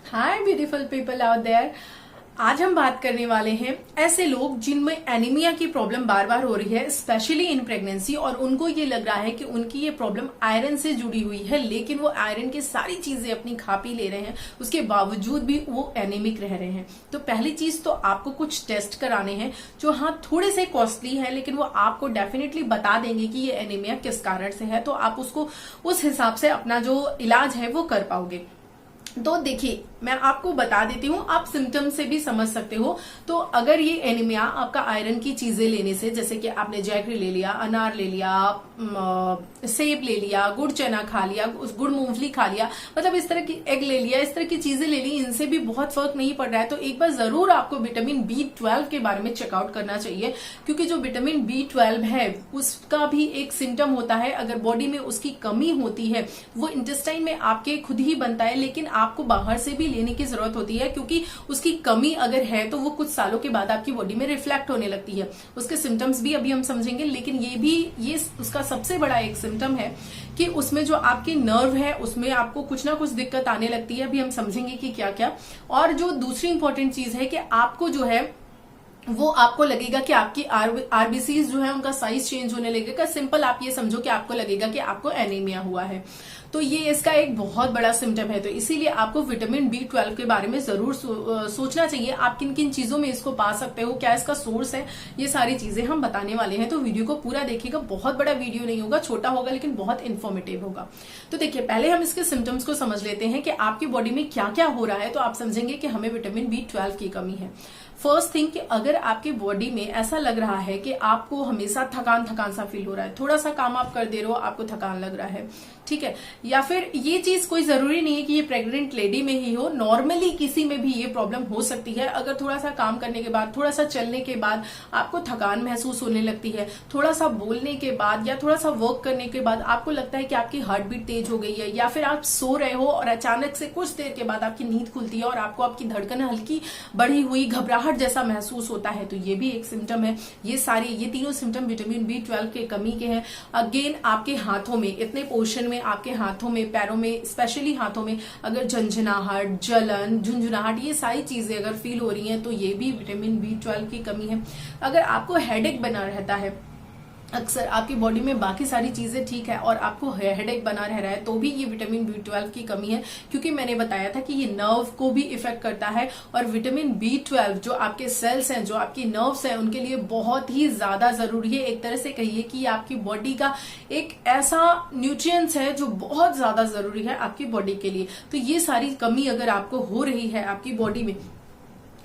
Hi beautiful people out there. आज हम बात करने वाले हैं ऐसे लोग जिनमें एनीमिया की प्रॉब्लम बार बार हो रही है, स्पेशली इन प्रेगनेंसी, और उनको ये लग रहा है कि उनकी ये प्रॉब्लम आयरन से जुड़ी हुई है, लेकिन वो आयरन की सारी चीजें अपनी खा पी ले रहे हैं, उसके बावजूद भी वो एनीमिक रह रहे हैं। तो पहली चीज तो आपको कुछ टेस्ट कराने हैं जो थोड़े से कॉस्टली है, लेकिन वो आपको डेफिनेटली बता देंगे कि ये एनीमिया किस कारण से है, तो आप उसको उस हिसाब से अपना जो इलाज है वो कर पाओगे। तो देखिए, मैं आपको बता देती हूँ, आप सिम्टम से भी समझ सकते हो। तो अगर ये एनीमिया आपका आयरन की चीजें लेने से, जैसे कि आपने जैगरी ले लिया, अनार ले लिया, सेब ले लिया, गुड़ चना खा लिया, गुड़ मूंगफली खा लिया, मतलब इस तरह की एग ले लिया, इस तरह की चीजें ले ली, इनसे भी बहुत फर्क नहीं पड़ रहा है, तो एक बार जरूर आपको विटामिन B12 के बारे में चेकआउट करना चाहिए। क्योंकि जो विटामिन B12 है उसका भी एक सिम्टम होता है, अगर बॉडी में उसकी कमी होती है, वो इंटेस्टाइन में आपके खुद ही बनता है, लेकिन आपको बाहर से भी लेने की जरूरत होती है, क्योंकि उसकी कमी अगर है तो वो कुछ सालों के बाद आपकी बॉडी में रिफ्लेक्ट होने लगती है। उसके सिम्टम्स भी अभी हम समझेंगे, लेकिन ये उसका सबसे बड़ा एक सिम्टम है कि उसमें जो आपके नर्व है उसमें आपको कुछ ना कुछ दिक्कत आने लगती है। अभी हम समझेंगे कि क्या क्या। और जो दूसरी इंपॉर्टेंट चीज है कि आपको जो है वो आपको लगेगा कि आपकी आरबीसीज जो है उनका साइज चेंज होने लगेगा। सिंपल आप ये समझो कि आपको लगेगा कि आपको एनीमिया हुआ है। तो ये इसका एक बहुत बड़ा सिम्टम है। तो इसीलिए आपको विटामिन B12 के बारे में जरूर सोचना चाहिए। आप किन किन चीजों में इसको पा सकते हो, क्या इसका सोर्स है, ये सारी चीजें हम बताने वाले हैं। तो वीडियो को पूरा देखिएगा, बहुत बड़ा वीडियो नहीं होगा, छोटा होगा लेकिन बहुत इन्फॉर्मेटिव होगा। तो देखिए, पहले हम इसके सिम्टम्स को समझ लेते हैं कि आपकी बॉडी में क्या क्या हो रहा है, तो आप समझेंगे कि हमें विटामिन B12 की कमी है। फर्स्ट थिंग कि अगर आपकी बॉडी में ऐसा लग रहा है कि आपको हमेशा थकान थकान सा फील हो रहा है, थोड़ा सा काम आप कर दे रहे हो आपको थकान लग रहा है, ठीक है, या फिर ये चीज कोई जरूरी नहीं है कि ये प्रेग्नेंट लेडी में ही हो, नॉर्मली किसी में भी ये प्रॉब्लम हो सकती है। अगर थोड़ा सा काम करने के बाद, थोड़ा सा चलने के बाद आपको थकान महसूस होने लगती है, थोड़ा सा बोलने के बाद या थोड़ा सा वर्क करने के बाद आपको लगता है कि आपकी हार्ट बीट तेज हो गई है, या फिर आप सो रहे हो और अचानक से कुछ देर के बाद आपकी नींद खुलती है और आपको आपकी धड़कन हल्की बढ़ी हुई घबराहट जैसा महसूस होता है, तो ये भी एक सिम्टम है। ये तीनों सिम्टम विटामिन B12 के कमी के हैं। अगेन, आपके हाथों में, इतने पोर्शन में, आपके हाथों में, पैरों में, स्पेशली हाथों में अगर झंझनाहट, जलन, झुंझुनाहट, ये सारी चीजें अगर फील हो रही हैं तो ये भी विटामिन B12 की कमी है। अगर आपको हेडेक बना रहता है, अक्सर आपकी बॉडी में बाकी सारी चीजें ठीक है और आपको हेडेक बना रह रहा है, तो भी ये विटामिन B12 की कमी है। क्योंकि मैंने बताया था कि ये नर्व को भी इफेक्ट करता है, और विटामिन B12 जो आपके सेल्स हैं, जो आपकी नर्व्स हैं, उनके लिए बहुत ही ज्यादा जरूरी है। एक तरह से कहिए कि आपकी बॉडी का एक ऐसा न्यूट्रिएंट्स है जो बहुत ज्यादा जरूरी है आपकी बॉडी के लिए। तो ये सारी कमी अगर आपको हो रही है आपकी बॉडी में,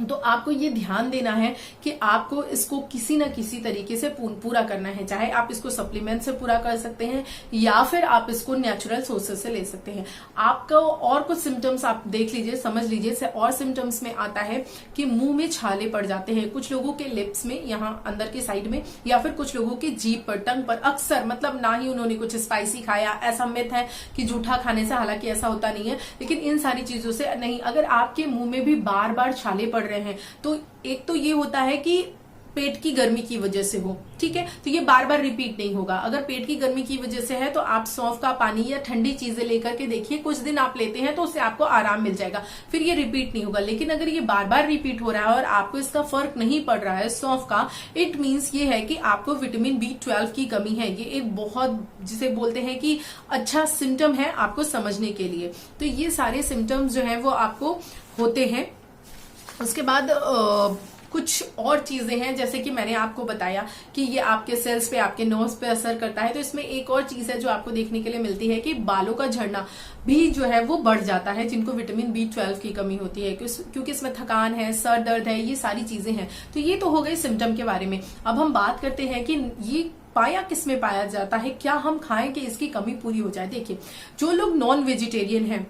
तो आपको ये ध्यान देना है कि आपको इसको किसी न किसी तरीके से पूरा करना है। चाहे आप इसको सप्लीमेंट से पूरा कर सकते हैं या फिर आप इसको नेचुरल सोर्सेस से ले सकते हैं। आपको और कुछ सिम्टम्स आप देख लीजिए, समझ लीजिए। और सिम्टम्स में आता है कि मुंह में छाले पड़ जाते हैं, कुछ लोगों के लिप्स में, यहाँ अंदर के साइड में, या फिर कुछ लोगों की जीभ पर, टंग पर। अक्सर मतलब ना ही उन्होंने कुछ स्पाइसी खाया, ऐसा मिथ है कि जूठा खाने से, हालांकि ऐसा होता नहीं है, लेकिन इन सारी चीजों से नहीं। अगर आपके मुंह में भी बार बार छाले पड़ रहे हैं, तो एक तो ये होता है कि पेट की गर्मी की वजह से हो, ठीक है, तो ये बार बार रिपीट नहीं होगा। अगर पेट की गर्मी की वजह से है तो आप सौंफ का पानी या ठंडी चीजें लेकर के देखिए, कुछ दिन आप लेते हैं तो उससे आपको आराम मिल जाएगा, फिर ये रिपीट नहीं होगा। लेकिन अगर ये बार बार रिपीट हो रहा है और आपको इसका फर्क नहीं पड़ रहा है सौंफ का, इट मीन्स ये है कि आपको विटामिन B12 की कमी है। ये एक बहुत, जिसे बोलते हैं कि अच्छा सिम्टम है आपको समझने के लिए। तो ये सारे सिम्टम्स जो है वो आपको होते हैं। उसके बाद कुछ और चीजें हैं, जैसे कि मैंने आपको बताया कि ये आपके सेल्स पे, आपके नर्व्स पे असर करता है। तो इसमें एक और चीज है जो आपको देखने के लिए मिलती है कि बालों का झड़ना भी जो है वो बढ़ जाता है, जिनको विटामिन B12 की कमी होती है, क्योंकि इसमें थकान है, सर दर्द है, ये सारी चीजें हैं। तो ये तो हो गई सिम्टम के बारे में। अब हम बात करते हैं कि ये पाया किस में पाया जाता है, क्या हम खाएं कि इसकी कमी पूरी हो जाए। देखिए, जो लोग नॉन वेजिटेरियन हैं,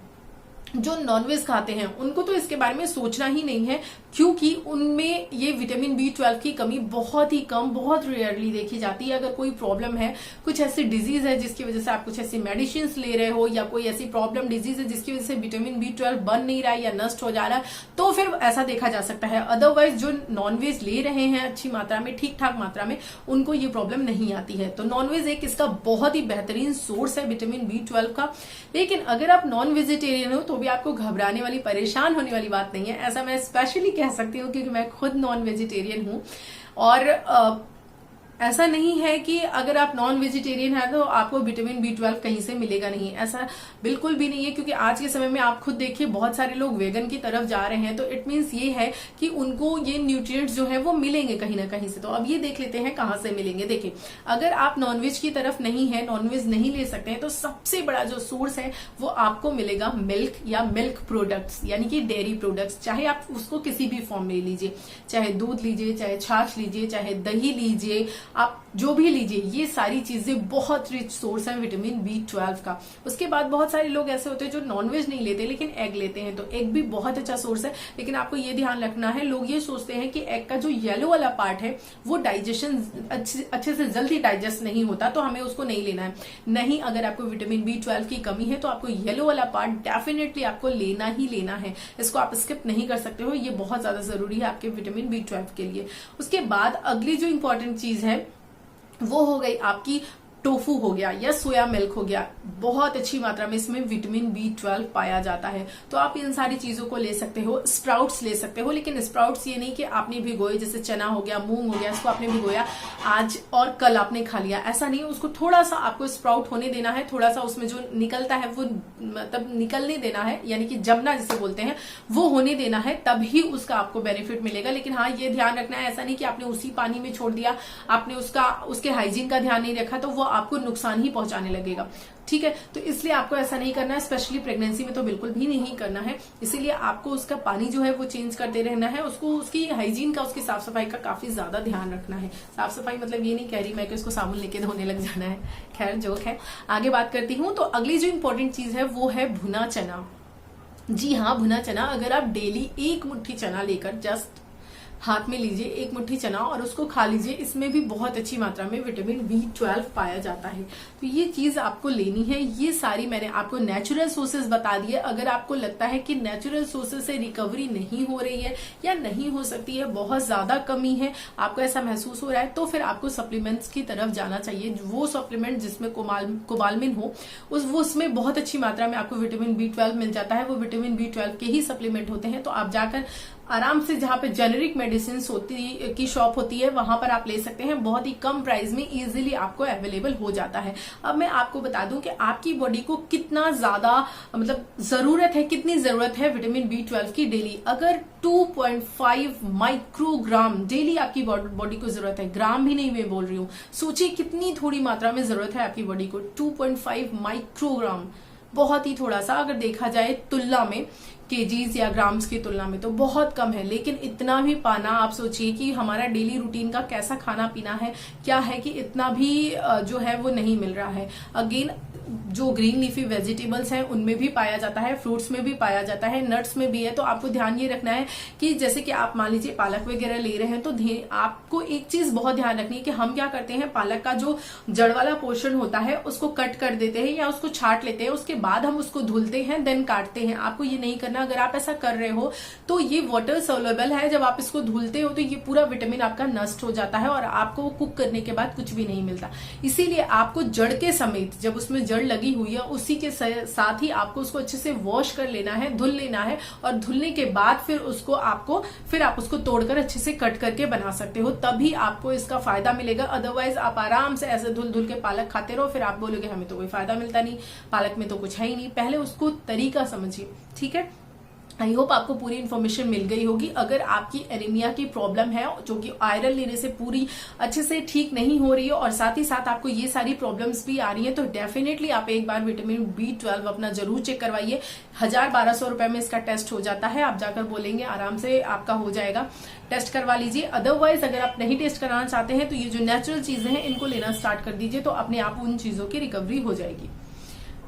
जो नॉनवेज खाते हैं, उनको तो इसके बारे में सोचना ही नहीं है। क्योंकि उनमें ये विटामिन B12 की कमी बहुत ही कम, बहुत रेयरली देखी जाती है। अगर कोई प्रॉब्लम है, कुछ ऐसी डिजीज है जिसकी वजह से आप कुछ ऐसी मेडिसिन ले रहे हो, या कोई ऐसी प्रॉब्लम डिजीज है जिसकी वजह से विटामिन B12 बन नहीं रहा है या नष्ट हो जा रहा है, तो फिर ऐसा देखा जा सकता है। अदरवाइज जो नॉनवेज ले रहे हैं अच्छी मात्रा में, ठीक ठाक मात्रा में, उनको ये प्रॉब्लम नहीं आती है। तो नॉनवेज एक इसका बहुत ही बेहतरीन सोर्स है विटामिन B12 का। लेकिन अगर आप नॉन वेजिटेरियन हो तो भी आपको घबराने वाली, परेशान होने वाली बात नहीं है। ऐसा मैं स्पेशली कह सकती हूँ क्योंकि मैं खुद नॉन वेजिटेरियन हूँ। और ऐसा नहीं है कि अगर आप नॉन वेजिटेरियन है तो आपको विटामिन B12 कहीं से मिलेगा नहीं, ऐसा बिल्कुल भी नहीं है। क्योंकि आज के समय में आप खुद देखिए बहुत सारे लोग वेगन की तरफ जा रहे हैं, तो इट मीन्स ये है कि उनको ये न्यूट्रिएंट्स जो है वो मिलेंगे कहीं ना कहीं से। तो अब ये देख लेते हैं कहाँ से मिलेंगे। देखिए, अगर आप नॉनवेज की तरफ नहीं है, नॉनवेज नहीं ले सकते हैं, तो सबसे बड़ा जो सोर्स है वो आपको मिलेगा मिल्क या मिल्क प्रोडक्ट्स, यानी कि डेयरी प्रोडक्ट्स। चाहे आप उसको किसी भी फॉर्म में लीजिए, चाहे दूध लीजिए, चाहे छाछ लीजिए, चाहे दही लीजिए, आप जो भी लीजिए, ये सारी चीजें बहुत रिच सोर्स है विटामिन B12 का। उसके बाद बहुत सारे लोग ऐसे होते हैं जो नॉनवेज नहीं लेते लेकिन एग लेते हैं, तो एग भी बहुत अच्छा सोर्स है। लेकिन आपको ये ध्यान रखना है, लोग ये सोचते हैं कि एग का जो येलो वाला पार्ट है वो डाइजेशन अच्छे से जल्दी डाइजेस्ट नहीं होता, तो हमें उसको नहीं लेना है। नहीं, अगर आपको विटामिन B12 की कमी है तो आपको येलो वाला पार्ट डेफिनेटली आपको लेना ही लेना है। इसको आप स्किप नहीं कर सकते हो, ये बहुत ज्यादा जरूरी है आपके विटामिन B12 के लिए। उसके बाद अगली जो इंपॉर्टेंट चीज है वो हो गई आपकी टोफू हो गया या सोया मिल्क हो गया। बहुत अच्छी मात्रा में इसमें विटामिन B12 पाया जाता है, तो आप इन सारी चीजों को ले सकते हो। स्प्राउट्स ले सकते हो, लेकिन स्प्राउट्स ये नहीं कि आपने भिगोए, जैसे चना हो गया, मूंग हो गया, इसको आपने भिगोया आज और कल आपने खा लिया, ऐसा नहीं। उसको थोड़ा सा आपको स्प्राउट होने देना है, थोड़ा सा उसमें जो निकलता है वो मतलब निकलने देना है, यानी कि जमना जिसे बोलते हैं वो होने देना है, तभी उसका आपको बेनिफिट मिलेगा। लेकिन हाँ, ये ध्यान रखना है, ऐसा नहीं कि आपने उसी पानी में छोड़ दिया, आपने उसके हाइजीन का ध्यान नहीं रखा, तो वो आपको नुकसान ही पहुंचाने लगेगा। ठीक है, तो इसलिए आपको ऐसा नहीं करना है, स्पेशली प्रेगनेंसी में तो बिल्कुल भी नहीं करना है। इसीलिए आपको उसका पानी जो है वो चेंज करते रहना है, उसको उसकी हाइजीन का, उसकी साफ सफाई का काफी ज्यादा ध्यान रखना है। साफ सफाई मतलब ये नहीं कह रही मैं कि उसको साबुन लेके धोने लग जाना है, खैर जोक है। आगे बात करती हूँ, तो अगली जो इंपॉर्टेंट चीज है वो है भुना चना। जी हाँ, भुना चना। अगर आप डेली एक मुट्ठी चना लेकर जस्ट हाथ में लीजिए, एक मुट्ठी चना, और उसको खा लीजिए, इसमें भी बहुत अच्छी मात्रा में विटामिन B12 पाया जाता है। तो ये चीज आपको लेनी है। ये सारी मैंने आपको नेचुरल सोर्सेज बता दिए। अगर आपको लगता है कि नेचुरल सोर्सेज से रिकवरी नहीं हो रही है या नहीं हो सकती है, बहुत ज्यादा कमी है, आपको ऐसा महसूस हो रहा है, तो फिर आपको सप्लीमेंट्स की तरफ जाना चाहिए। वो सप्लीमेंट जिसमें कोबालमिन हो, उसमें बहुत अच्छी मात्रा में आपको विटामिन B12 मिल जाता है। वो विटामिन B12 के ही सप्लीमेंट होते हैं। तो आप जाकर आराम से जहां पे जेनेरिक मेडिसिन की शॉप होती है वहां पर आप ले सकते हैं। बहुत ही कम प्राइस में इजीली आपको अवेलेबल हो जाता है। अब मैं आपको बता दूं कि आपकी बॉडी को कितना ज्यादा मतलब कितनी जरूरत है विटामिन B12 की डेली। अगर 2.5 माइक्रोग्राम डेली आपकी बॉडी को जरूरत है, ग्राम भी नहीं मैं बोल रही हूँ, सोचिए कितनी थोड़ी मात्रा में जरूरत है आपकी बॉडी को। 2.5 माइक्रोग्राम बहुत ही थोड़ा सा, अगर देखा जाए तुलना में केजीज या ग्राम्स की तुलना में तो बहुत कम है। लेकिन इतना भी पाना, आप सोचिए कि हमारा डेली रूटीन का कैसा खाना पीना है, क्या है कि इतना भी जो है वो नहीं मिल रहा है। अगेन जो ग्रीन लीफी वेजिटेबल्स हैं उनमें भी पाया जाता है, फ्रूट्स में भी पाया जाता है, नट्स में भी है। तो आपको ध्यान ये रखना है कि जैसे कि आप मान लीजिए पालक वगैरह ले रहे हैं, तो आपको एक चीज बहुत ध्यान रखनी है कि हम क्या करते हैं, पालक का जो जड़ वाला पोर्शन होता है उसको कट कर देते हैं या उसको छाट लेते हैं, उसके बाद हम उसको धुलते हैं, देन काटते हैं। आपको ये नहीं करना। अगर आप ऐसा कर रहे हो तो ये वाटर सोल्युबल है, जब आप इसको धुलते हो तो ये पूरा विटामिन आपका नष्ट हो जाता है और आपको कुक करने के बाद कुछ भी नहीं मिलता। इसीलिए आपको जड़ के समेत, जब उसमें जड़ लगी हुई है उसी के साथ ही आपको उसको अच्छे से वॉश कर लेना है, धुल लेना है, और धुलने के बाद फिर आप उसको तोड़कर अच्छे से कट करके बना सकते हो, तभी आपको इसका फायदा मिलेगा। अदरवाइज आप आराम से ऐसे धुल के पालक खाते रहो, फिर आप बोलोगे हमें तो कोई फायदा मिलता नहीं, पालक में तो कुछ है ही नहीं। पहले उसको तरीका समझिए, ठीक है। आई होप आपको पूरी इन्फॉर्मेशन मिल गई होगी। अगर आपकी एनीमिया की प्रॉब्लम है जो कि आयरन लेने से पूरी अच्छे से ठीक नहीं हो रही है और साथ ही साथ आपको ये सारी प्रॉब्लम्स भी आ रही है, तो डेफिनेटली आप एक बार विटामिन B12 अपना जरूर चेक करवाइए। 1000-1200 रुपए में इसका टेस्ट हो जाता है। आप जाकर बोलेंगे आराम से आपका हो जाएगा, टेस्ट करवा लीजिए। अदरवाइज अगर आप नहीं टेस्ट कराना चाहते हैं तो ये जो नेचुरल चीजें हैं इनको लेना स्टार्ट कर दीजिए, तो अपने आप उन चीजों की रिकवरी हो जाएगी।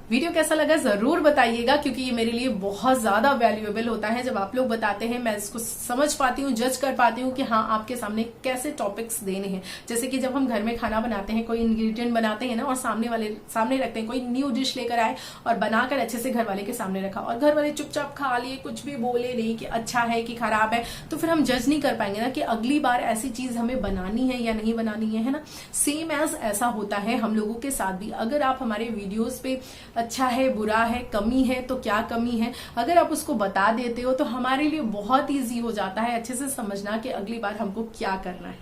वीडियो कैसा लगा जरूर बताइएगा, क्योंकि ये मेरे लिए बहुत ज्यादा वैल्यूएबल होता है। जब आप लोग बताते हैं मैं इसको समझ पाती हूँ, जज कर पाती हूँ कि हाँ आपके सामने कैसे टॉपिक्स देने हैं। जैसे कि जब हम घर में खाना बनाते हैं, कोई इंग्रेडिएंट बनाते हैं ना और सामने रखते हैं, कोई न्यू डिश लेकर आए और बनाकर अच्छे से घर वाले के सामने रखा और घर वाले चुपचाप खा लिए, कुछ भी बोले नहीं कि अच्छा है कि खराब है, तो फिर हम जज नहीं कर पाएंगे ना कि अगली बार ऐसी चीज हमें बनानी है या नहीं बनानी है ना। सेम एज ऐसा होता है हम लोगों के साथ भी। अगर आप हमारे वीडियोस पे अच्छा है, बुरा है, कमी है तो क्या कमी है, अगर आप उसको बता देते हो तो हमारे लिए बहुत ईजी हो जाता है अच्छे से समझना कि अगली बार हमको क्या करना है।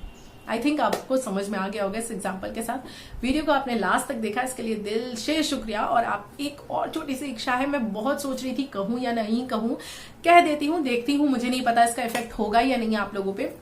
आई थिंक आपको समझ में आ गया होगा इस एग्जाम्पल के साथ। वीडियो को आपने लास्ट तक देखा, इसके लिए दिल से शुक्रिया। और आप एक और छोटी सी इच्छा है, मैं बहुत सोच रही थी कहूं या नहीं कहूं, कह देती हूं, देखती हूं, मुझे नहीं पता इसका इफेक्ट होगा या नहीं आप लोगों पे।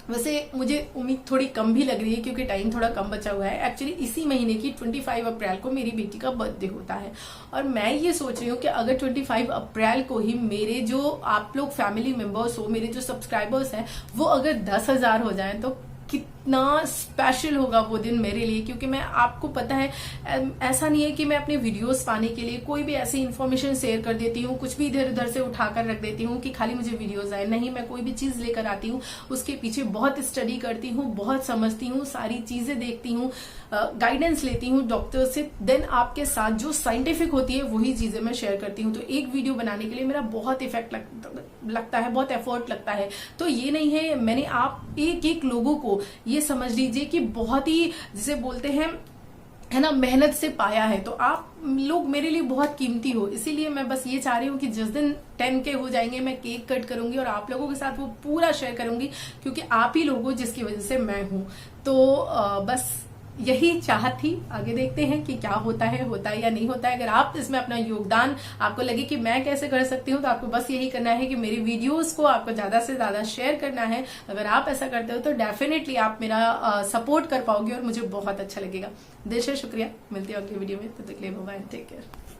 वैसे मुझे उम्मीद थोड़ी कम भी लग रही है क्योंकि टाइम थोड़ा कम बचा हुआ है। एक्चुअली इसी महीने की 25 अप्रैल को मेरी बेटी का बर्थडे होता है और मैं ये सोच रही हूँ कि अगर 25 अप्रैल को ही मेरे जो आप लोग फैमिली मेंबर्स हो, मेरे जो सब्सक्राइबर्स हैं, वो अगर 10,000 हो जाएं तो कितना स्पेशल होगा वो दिन मेरे लिए। क्योंकि मैं, आपको पता है, ऐसा नहीं है कि मैं अपने वीडियोस पाने के लिए कोई भी ऐसी इन्फॉर्मेशन शेयर कर देती हूँ, कुछ भी इधर उधर से उठाकर रख देती हूँ कि खाली मुझे वीडियोस आए। नहीं, मैं कोई भी चीज लेकर आती हूँ उसके पीछे बहुत स्टडी करती हूँ, बहुत समझती हूँ, सारी चीजें देखती हूँ, गाइडेंस लेती हूँ डॉक्टर से, देन आपके साथ जो साइंटिफिक होती है वही चीजें मैं शेयर करती हूँ। तो एक वीडियो बनाने के लिए मेरा बहुत इफेक्ट लगता है, बहुत एफर्ट लगता है। तो ये नहीं है, मैंने आप एक एक लोगों को ये समझ लीजिए कि बहुत ही, जिसे बोलते हैं है ना, मेहनत से पाया है। तो आप लोग मेरे लिए बहुत कीमती हो, इसीलिए मैं बस ये चाह रही हूँ कि जिस दिन 10K हो जाएंगे मैं केक कट करूंगी और आप लोगों के साथ वो पूरा शेयर करूंगी, क्योंकि आप ही लोग हो जिसकी वजह से मैं हूं। तो बस यही चाहत थी। आगे देखते हैं कि क्या होता है या नहीं होता है। अगर आप इसमें अपना योगदान, आपको लगे कि मैं कैसे कर सकती हूँ, तो आपको बस यही करना है कि मेरी वीडियोस को आपको ज्यादा से ज्यादा शेयर करना है। अगर आप ऐसा करते हो तो डेफिनेटली आप मेरा सपोर्ट कर पाओगे और मुझे बहुत अच्छा लगेगा। दिल से शुक्रिया। मिलती हूँ अगली वीडियो में, तब तक के लिए बाय बाय, टेक केयर।